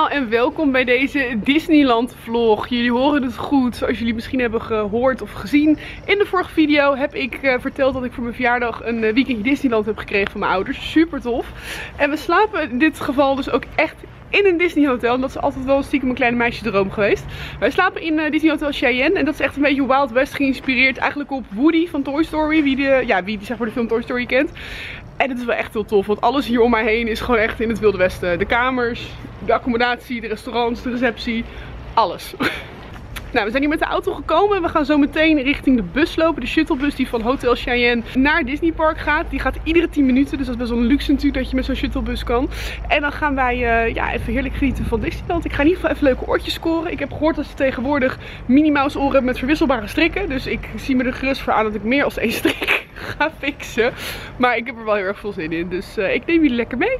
En welkom bij deze Disneyland vlog. Jullie horen het goed, zoals jullie misschien hebben gehoord of gezien. In de vorige video heb ik verteld dat ik voor mijn verjaardag een weekendje Disneyland heb gekregen van mijn ouders. Super tof. En we slapen in dit geval dus ook echt in een Disney hotel. En dat is altijd wel stiekem een kleine meisjesdroom geweest. Wij slapen in Disney Hotel Cheyenne. En dat is echt een beetje Wild West geïnspireerd. Eigenlijk op Woody van Toy Story. Wie zeg maar de film Toy Story kent. En het is wel echt heel tof. Want alles hier om mij heen is gewoon echt in het Wilde Westen. De kamers, de accommodatie, de restaurants, de receptie. Alles. Nou, we zijn hier met de auto gekomen. We gaan zo meteen richting de bus lopen. De shuttlebus die van Hotel Cheyenne naar Disney Park gaat. Die gaat iedere 10 minuten. Dus dat is best wel een luxe natuurlijk dat je met zo'n shuttlebus kan. En dan gaan wij even heerlijk genieten van Disneyland. Ik ga in ieder geval even leuke oortjes scoren. Ik heb gehoord dat ze tegenwoordig Minnie Mouse oren hebben met verwisselbare strikken. Dus ik zie me er gerust voor aan dat ik meer als 1 strik ga fixen. Maar ik heb er wel heel erg veel zin in. Dus ik neem jullie lekker mee.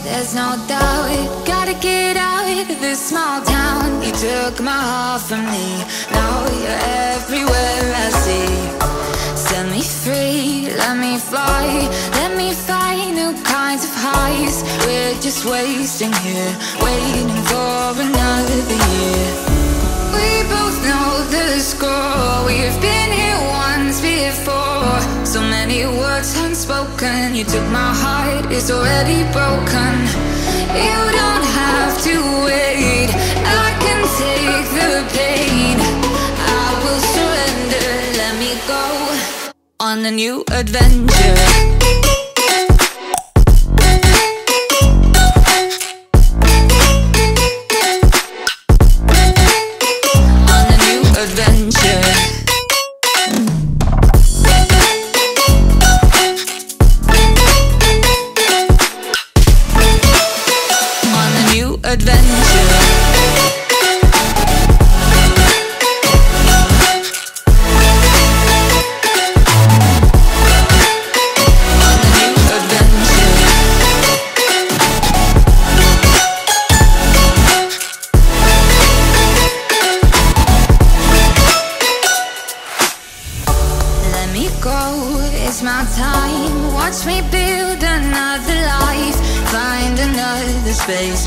There's no doubt, gotta get out of this small town. You took my heart from me, now you're everywhere I see. Set me free, let me fly, let me find new kinds of highs. We're just wasting here, waiting for another year. We both know the score, we've been here once before. So many words unspoken. You took my heart, it's already broken. You don't have to wait, I can take the pain. I will surrender, let me go on a new adventure.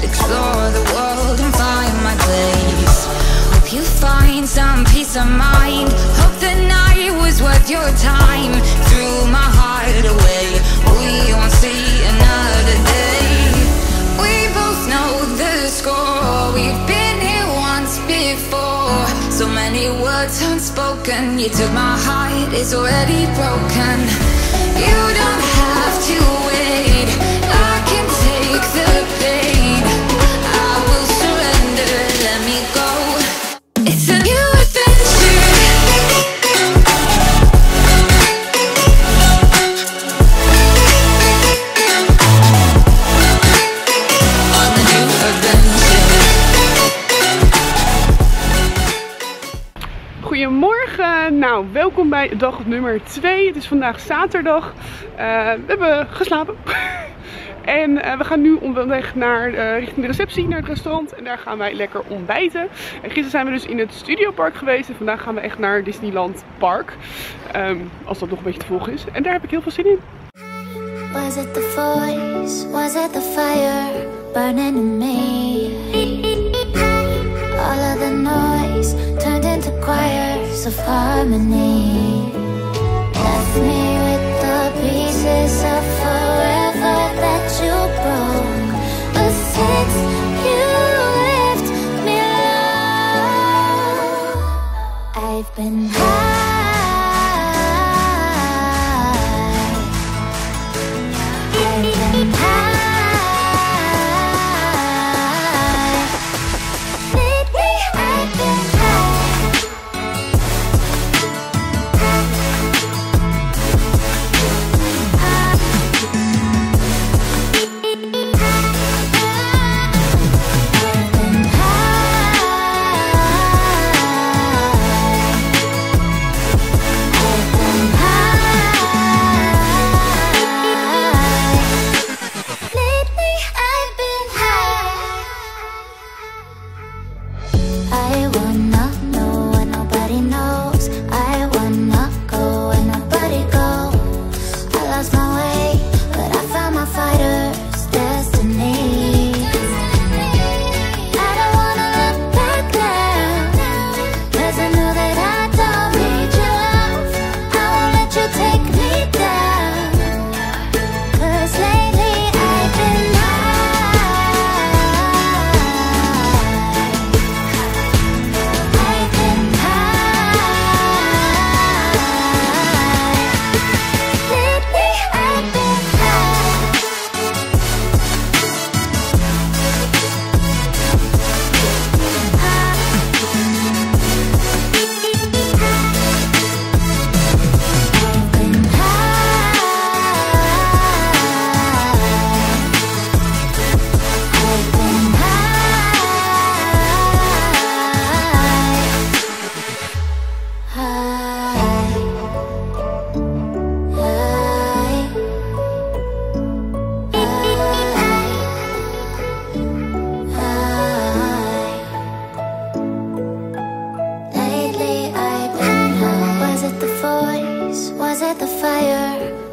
Explore the world and find my place. Hope you find some peace of mind. Hope the night was worth your time. Threw my heart away, we won't see another day. We both know the score, we've been here once before. So many words unspoken. You took my heart, it's already broken. You don't have to wait, I can take the pain. It's a new adventure. On a new adventure. Goedemorgen, nou welkom bij dag nummer 2. Het is vandaag zaterdag. We hebben geslapen. En we gaan nu onderweg naar richting de receptie, naar het restaurant. En daar gaan wij lekker ontbijten. En gisteren zijn we dus in het Studiopark geweest. En vandaag gaan we echt naar Disneyland Park. Als dat nog een beetje te volgen is. En daar heb ik heel veel zin in. Was it the voice? Was it the fire burning in me? All of the noise turned into choirs of harmony. Left me with the pieces of forever that you broke. But since you left me alone, I've been high. I've been high. Lately I've been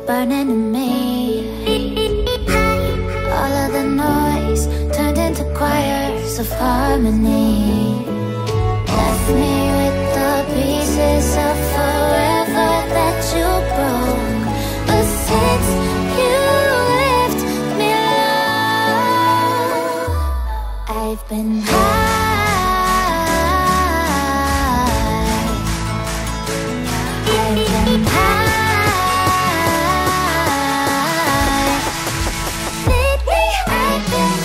burning in me. All of the noise turned into choirs of harmony. Left me with the pieces of forever that you broke. been high. I've been high. Lately I've been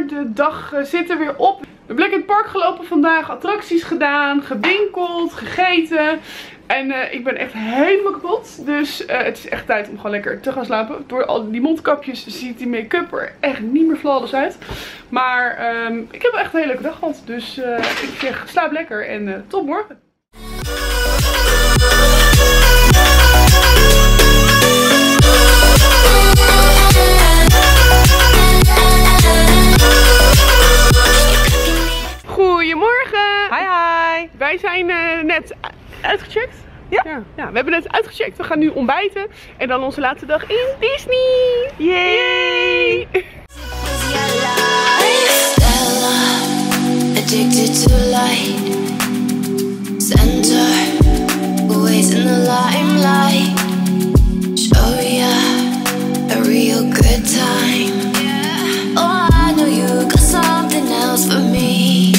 De dag zit er weer op. We hebben lekker in het park gelopen vandaag. Attracties gedaan, gewinkeld, gegeten. En ik ben echt helemaal kapot. Dus het is echt tijd om gewoon lekker te gaan slapen. Door al die mondkapjes ziet die make-up er echt niet meer flawless uit. Maar ik heb echt een hele leuke dag gehad. Dus ik zeg slaap lekker en tot morgen. Goedemorgen! Hi hi! Wij zijn net uitgecheckt. Ja. Ja, we hebben net uitgecheckt. We gaan nu ontbijten. En dan onze laatste dag in Disney! Yay! Addicted to light, center, always in the limelight. Show ya a real good time. Oh, I know you got something else for me.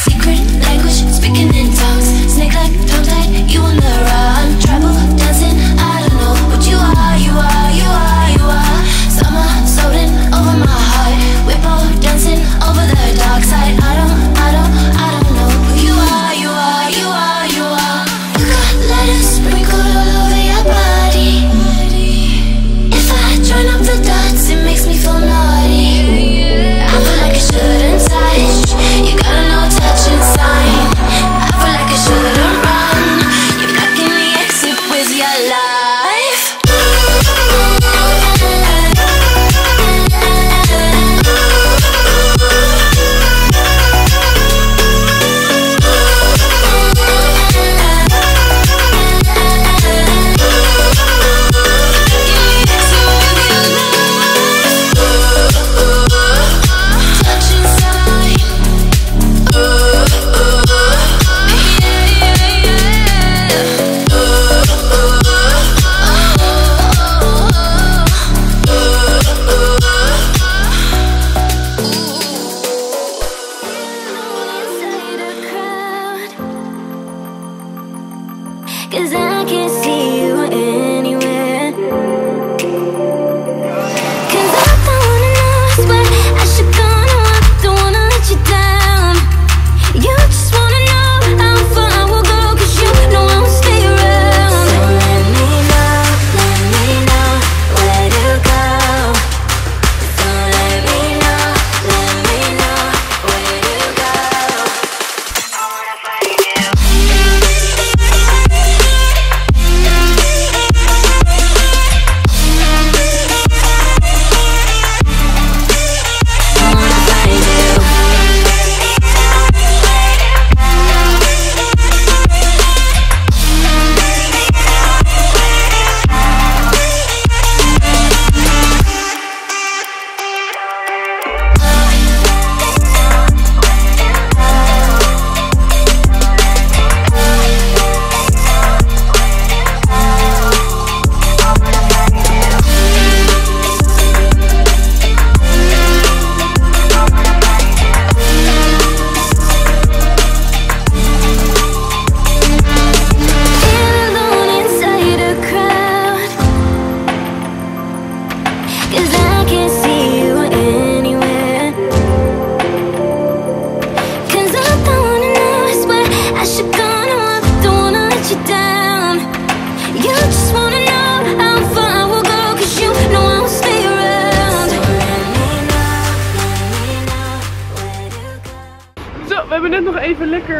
Secret language, speaking in tongues. Snake like tongue tied, you on the run. Tribal dancing, I don't know what you are, you are, you are, you are. Summer floating over my heart. We're both dancing over the dark side. I don't know who you are, you are, you are, you are. You got letters sprinkled all over your body. If I join up the dots, it makes me feel naughty. I feel like I shouldn't touch. You gotta know touch and sign. I feel like I shouldn't run. You're blocking the exit with your life. Cause I can't see you anywhere.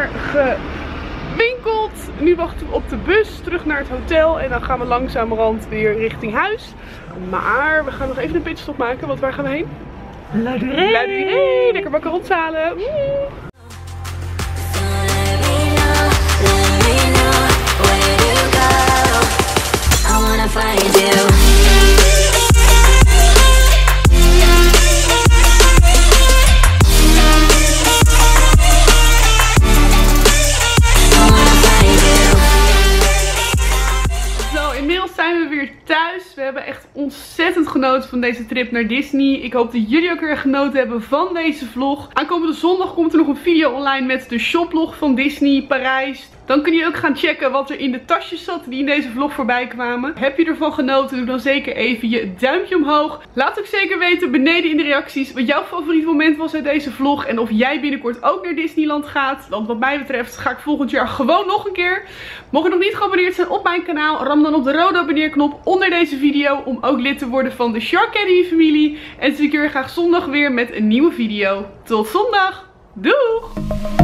lekker gewinkeld. Nu wachten we op de bus terug naar het hotel. En dan gaan we langzamerhand weer richting huis. Maar we gaan nog even een pitstop maken. Want waar gaan we heen? Luiderij. Lekker macarons halen. Thuis. We hebben echt ontzettend genoten van deze trip naar Disney. Ik hoop dat jullie ook weer genoten hebben van deze vlog. Aankomende zondag komt er nog een video online met de shoplog van Disney Parijs. Dan kun je ook gaan checken wat er in de tasjes zat die in deze vlog voorbij kwamen. Heb je ervan genoten? Doe dan zeker even je duimpje omhoog. Laat ook zeker weten beneden in de reacties wat jouw favoriet moment was uit deze vlog. En of jij binnenkort ook naar Disneyland gaat. Want wat mij betreft ga ik volgend jaar gewoon nog een keer. Mocht je nog niet geabonneerd zijn op mijn kanaal, ram dan op de rode abonneerknop onder deze video. Om ook lid te worden van de Characademy familie. En zie ik je weer graag zondag weer met een nieuwe video. Tot zondag. Doeg!